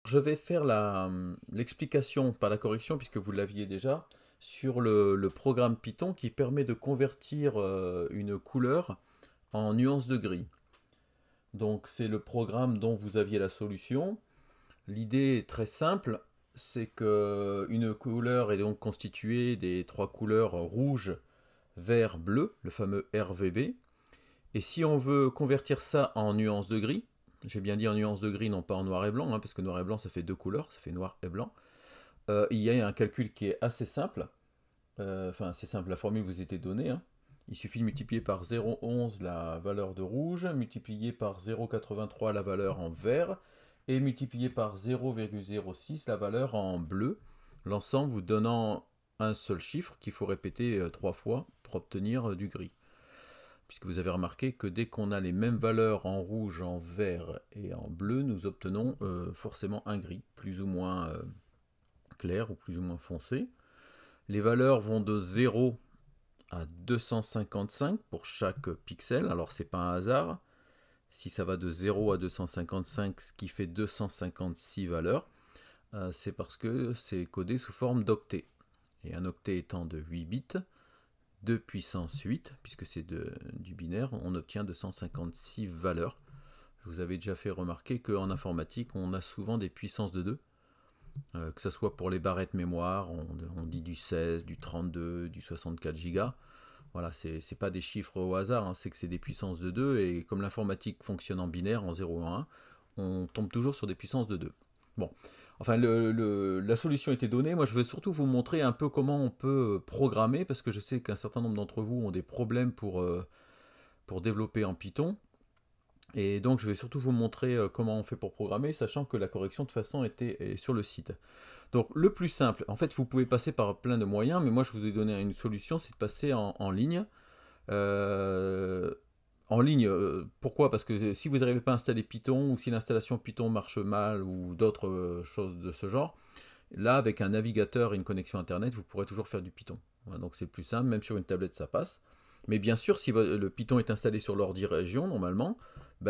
Je vais faire l'explication, pas la correction, puisque vous l'aviez déjà, sur le programme Python qui permet de convertir une couleur en nuances de gris. Donc c'est le programme dont vous aviez la solution. L'idée est très simple, c'est que une couleur est donc constituée des trois couleurs rouge, vert, bleu, le fameux RVB. Et si on veut convertir ça en nuances de gris, j'ai bien dit en nuances de gris, non pas en noir et blanc, parce que noir et blanc ça fait deux couleurs, ça fait noir et blanc. Il y a un calcul qui est assez simple, enfin assez simple, la formule vous était donnée. Il suffit de multiplier par 0,11 la valeur de rouge, multiplier par 0,83 la valeur en vert, et multiplier par 0,06 la valeur en bleu, l'ensemble vous donnant un seul chiffre qu'il faut répéter 3 fois pour obtenir du gris. Puisque vous avez remarqué que dès qu'on a les mêmes valeurs en rouge, en vert et en bleu, nous obtenons forcément un gris, plus ou moins clair ou plus ou moins foncé. Les valeurs vont de 0 à 255 pour chaque pixel, alors c'est pas un hasard. Si ça va de 0 à 255, ce qui fait 256 valeurs, c'est parce que c'est codé sous forme d'octet. Et un octet étant de 8 bits, 2 puissance 8, puisque c'est du binaire, on obtient 256 valeurs. Je vous avais déjà fait remarquer qu'en informatique, on a souvent des puissances de 2, que ce soit pour les barrettes mémoire, on dit du 16, du 32, du 64 Go. Voilà, c'est pas des chiffres au hasard, c'est que c'est des puissances de 2, et comme l'informatique fonctionne en binaire, en 0 et en 1, on tombe toujours sur des puissances de 2. Bon, enfin, la solution était donnée. Moi, je vais surtout vous montrer un peu comment on peut programmer, parce que je sais qu'un certain nombre d'entre vous ont des problèmes pour développer en Python. Et donc, je vais surtout vous montrer comment on fait pour programmer, sachant que la correction, de toute façon, est sur le site. Donc, le plus simple, en fait, vous pouvez passer par plein de moyens, mais moi, je vous ai donné une solution, c'est de passer en ligne. En ligne, pourquoi? Parce que si vous n'arrivez pas à installer Python, ou si l'installation Python marche mal, ou d'autres choses de ce genre, là, avec un navigateur et une connexion Internet, vous pourrez toujours faire du Python. Voilà, donc c'est plus simple, même sur une tablette, ça passe. Mais bien sûr, si le Python est installé sur l'ordi région, normalement,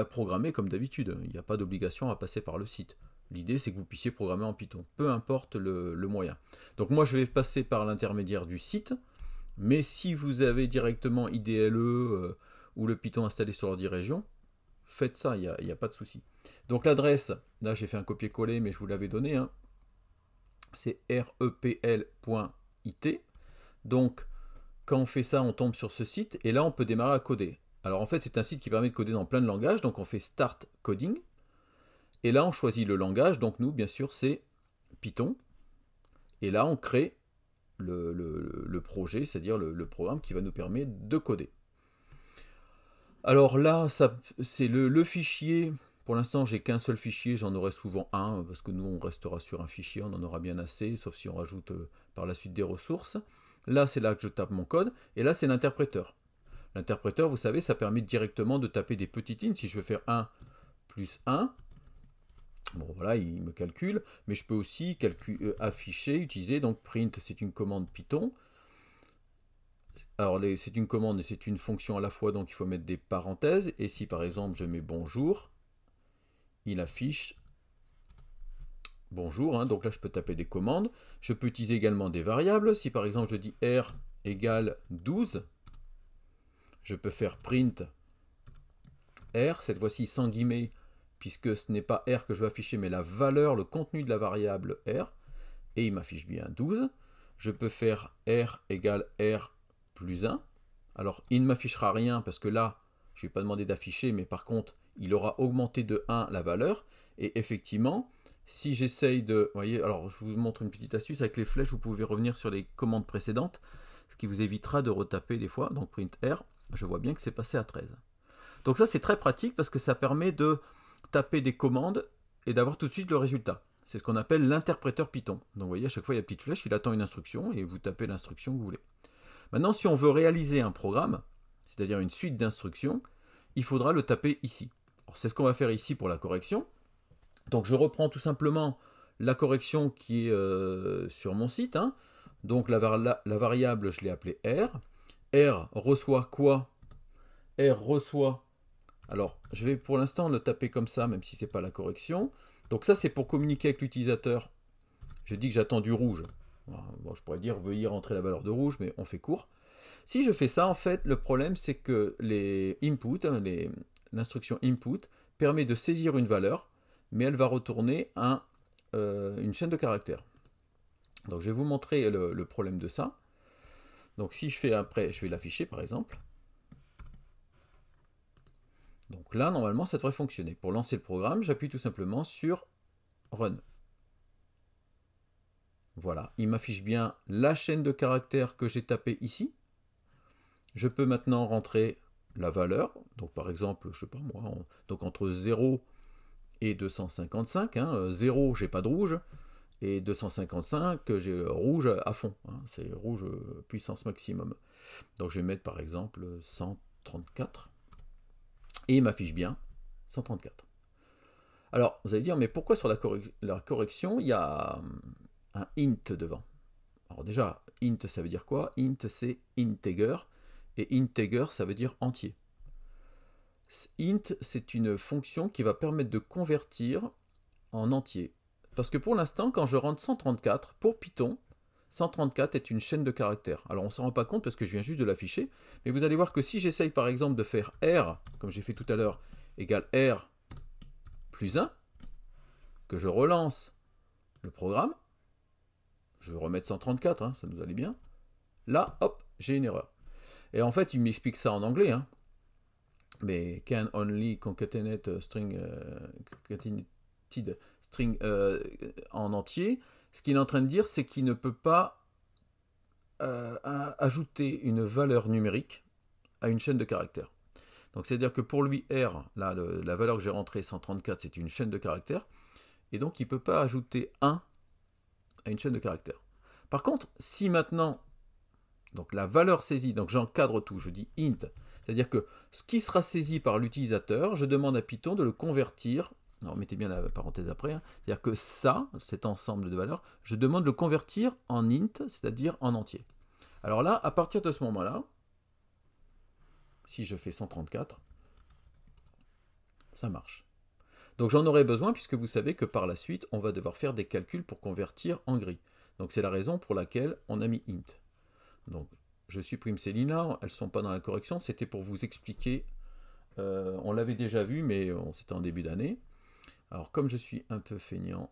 programmez comme d'habitude. Il n'y a pas d'obligation à passer par le site. L'idée, c'est que vous puissiez programmer en Python, peu importe le moyen. Donc moi, je vais passer par l'intermédiaire du site, mais si vous avez directement IDLE ou le Python installé sur l'ordi région, faites ça, il n'y a pas de souci. Donc l'adresse, là j'ai fait un copier-coller, mais je vous l'avais donné, c'est repl.it. Donc quand on fait ça, on tombe sur ce site, et là on peut démarrer à coder. Alors en fait, c'est un site qui permet de coder dans plein de langages, donc on fait Start Coding, et là on choisit le langage, donc nous, bien sûr, c'est Python, et là on crée le projet, c'est-à-dire le programme qui va nous permettre de coder. Alors là, c'est le fichier. Pour l'instant, j'ai qu'un seul fichier, j'en aurai souvent un, parce que nous, on restera sur un fichier, on en aura bien assez, sauf si on rajoute par la suite des ressources. Là, c'est là que je tape mon code, et là, c'est l'interpréteur. L'interpréteur, vous savez, ça permet directement de taper des petites lignes. Si je veux faire 1 plus 1, bon voilà, il me calcule, mais je peux aussi afficher, utiliser, donc print, c'est une commande Python. Alors c'est une commande et c'est une fonction à la fois, donc il faut mettre des parenthèses, et si par exemple je mets bonjour, il affiche bonjour, donc là je peux taper des commandes. Je peux utiliser également des variables. Si par exemple je dis R égale 12, je peux faire print R, cette fois-ci sans guillemets, puisque ce n'est pas R que je vais afficher, mais la valeur, le contenu de la variable R, et il m'affiche bien 12. Je peux faire R égale R plus 1. Alors, il ne m'affichera rien, parce que là, je ne vais pas demander d'afficher, mais par contre, il aura augmenté de 1 la valeur, et effectivement, si j'essaye de... Vous voyez, alors je vous montre une petite astuce, avec les flèches, vous pouvez revenir sur les commandes précédentes, ce qui vous évitera de retaper des fois. Donc print R, je vois bien que c'est passé à 13. Donc ça, c'est très pratique parce que ça permet de taper des commandes et d'avoir tout de suite le résultat. C'est ce qu'on appelle l'interpréteur Python. Donc vous voyez, à chaque fois, il y a une petite flèche, il attend une instruction et vous tapez l'instruction que vous voulez. Maintenant, si on veut réaliser un programme, c'est-à-dire une suite d'instructions, il faudra le taper ici. C'est ce qu'on va faire ici pour la correction. Donc je reprends tout simplement la correction qui est sur mon site. Donc la variable, je l'ai appelée R. R reçoit quoi? R reçoit... Alors, je vais pour l'instant le taper comme ça, même si ce n'est pas la correction. Donc ça, c'est pour communiquer avec l'utilisateur. Je dis que j'attends du rouge. Bon, je pourrais dire veuillez rentrer la valeur de rouge, mais on fait court. Si je fais ça, en fait, le problème, c'est que les inputs, l'instruction input, permet de saisir une valeur, mais elle va retourner une chaîne de caractères. Donc je vais vous montrer le problème de ça. Donc si je fais après, je vais l'afficher par exemple. Donc là, normalement, ça devrait fonctionner. Pour lancer le programme, j'appuie tout simplement sur Run. Voilà, il m'affiche bien la chaîne de caractères que j'ai tapée ici. Je peux maintenant rentrer la valeur. Donc par exemple, je sais pas moi, donc entre 0 et 255. 0, j'ai pas de rouge. Et 255, j'ai rouge à fond. C'est rouge puissance maximum. Donc je vais mettre par exemple 134. Et il m'affiche bien 134. Alors, vous allez dire, mais pourquoi sur la correction, il y a un int devant? Alors déjà, int, ça veut dire quoi? Int, c'est integer. Et integer, ça veut dire entier. Int, c'est une fonction qui va permettre de convertir en entier. Parce que pour l'instant, quand je rentre 134, pour Python, 134 est une chaîne de caractères. Alors on ne s'en rend pas compte parce que je viens juste de l'afficher, mais vous allez voir que si j'essaye par exemple de faire R, comme j'ai fait tout à l'heure, égale R plus 1, que je relance le programme, je vais remettre 134, ça nous allait bien, là, hop, j'ai une erreur. Et en fait, il m'explique ça en anglais, mais can only concatenate string, string en entier. Ce qu'il est en train de dire, c'est qu'il ne peut pas ajouter une valeur numérique à une chaîne de caractères. Donc c'est-à-dire que pour lui, R, là, la valeur que j'ai rentrée, 134, c'est une chaîne de caractères. Et donc il ne peut pas ajouter 1 à une chaîne de caractères. Par contre, si maintenant, donc la valeur saisie, donc j'encadre tout, je dis int, c'est-à-dire que ce qui sera saisi par l'utilisateur, je demande à Python de le convertir. Alors mettez bien la parenthèse après, c'est-à-dire que ça, cet ensemble de valeurs, je demande de le convertir en int, c'est-à-dire en entier. Alors là, à partir de ce moment-là, si je fais 134, ça marche. Donc j'en aurai besoin puisque vous savez que par la suite, on va devoir faire des calculs pour convertir en gris. Donc c'est la raison pour laquelle on a mis int. Donc je supprime ces lignes-là, elles ne sont pas dans la correction, c'était pour vous expliquer. On l'avait déjà vu, mais c'était en début d'année. Alors comme je suis un peu feignant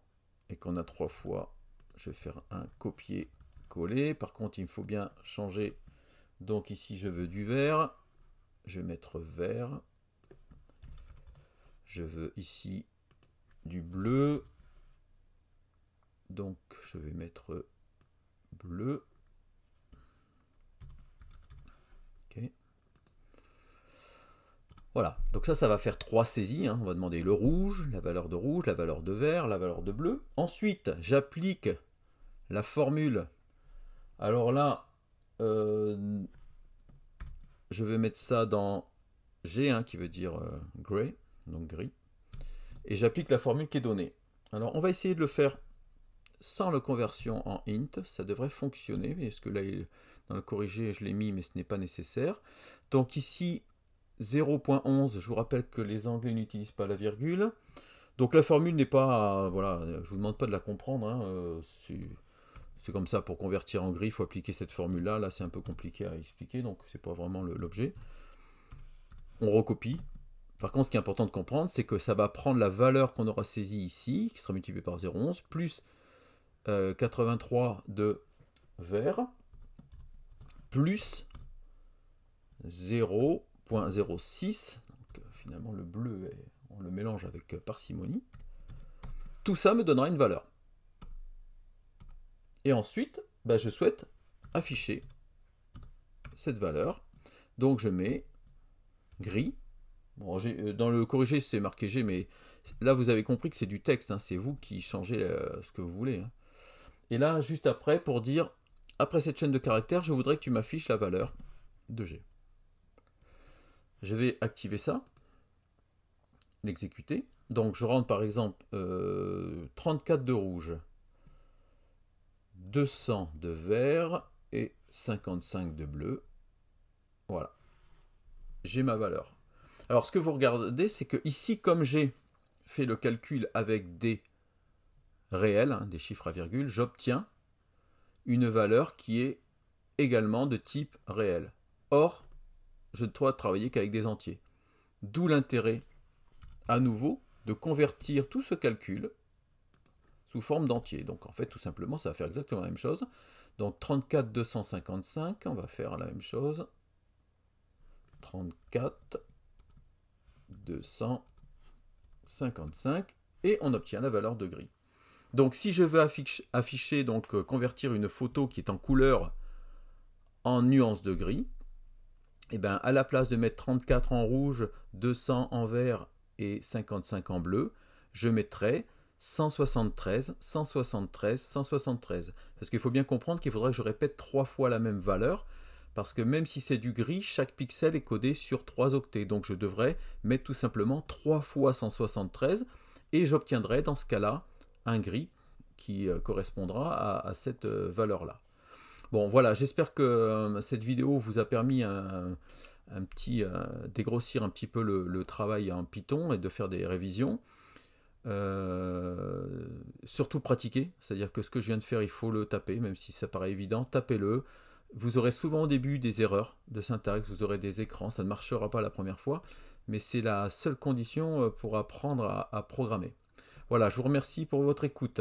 et qu'on a 3 fois, je vais faire un copier-coller. Par contre, il me faut bien changer. Donc ici, je veux du vert. Je vais mettre vert. Je veux ici du bleu. Donc je vais mettre bleu. Ok. Voilà, donc ça va faire 3 saisies. On va demander le rouge, la valeur de vert, la valeur de bleu. Ensuite, j'applique la formule. Alors là, je vais mettre ça dans G, qui veut dire gray, donc gris. Et j'applique la formule qui est donnée. Alors on va essayer de le faire sans la conversion en int. Ça devrait fonctionner, parce que là, dans le corrigé, je l'ai mis, mais ce n'est pas nécessaire. Donc ici, 0.11, je vous rappelle que les Anglais n'utilisent pas la virgule. Donc la formule n'est pas... voilà, je ne vous demande pas de la comprendre. C'est comme ça, pour convertir en gris, il faut appliquer cette formule-là. Là, c'est un peu compliqué à expliquer, donc c'est pas vraiment l'objet. On recopie. Par contre, ce qui est important de comprendre, c'est que ça va prendre la valeur qu'on aura saisie ici, qui sera multipliée par 0,11, plus 83 de vert, plus 0.06. Donc finalement, le bleu, on le mélange avec parcimonie. Tout ça me donnera une valeur. Et ensuite, je souhaite afficher cette valeur. Donc je mets gris. Bon, dans le corrigé, c'est marqué G, mais là, vous avez compris que c'est du texte. C'est vous qui changez ce que vous voulez. Et là, juste après, pour dire, après cette chaîne de caractères, je voudrais que tu m'affiches la valeur de G. Je vais activer ça, l'exécuter. Donc je rentre par exemple 34 de rouge, 200 de vert et 55 de bleu. Voilà. J'ai ma valeur. Alors ce que vous regardez, c'est que ici, comme j'ai fait le calcul avec des réels, hein, des chiffres à virgule, j'obtiens une valeur qui est également de type réel. Or, je ne dois travailler qu'avec des entiers. D'où l'intérêt, à nouveau, de convertir tout ce calcul sous forme d'entier. Donc en fait, tout simplement, ça va faire exactement la même chose. Donc 34 255, on va faire la même chose. 34 255 et on obtient la valeur de gris. Donc si je veux afficher donc convertir une photo qui est en couleur en nuance de gris, et bien à la place de mettre 34 en rouge, 200 en vert et 55 en bleu, je mettrai 173, 173, 173. Parce qu'il faut bien comprendre qu'il faudrait que je répète 3 fois la même valeur, parce que même si c'est du gris, chaque pixel est codé sur 3 octets. Donc je devrais mettre tout simplement 3 fois 173, et j'obtiendrai dans ce cas-là un gris qui correspondra à cette valeur-là. Bon voilà, j'espère que cette vidéo vous a permis dégrossir un petit peu le travail en Python et de faire des révisions. Surtout pratiquer, c'est-à-dire que ce que je viens de faire, il faut le taper, même si ça paraît évident, tapez-le. Vous aurez souvent au début des erreurs de syntaxe, vous aurez des écrans, ça ne marchera pas la première fois, mais c'est la seule condition pour apprendre à programmer. Voilà, je vous remercie pour votre écoute.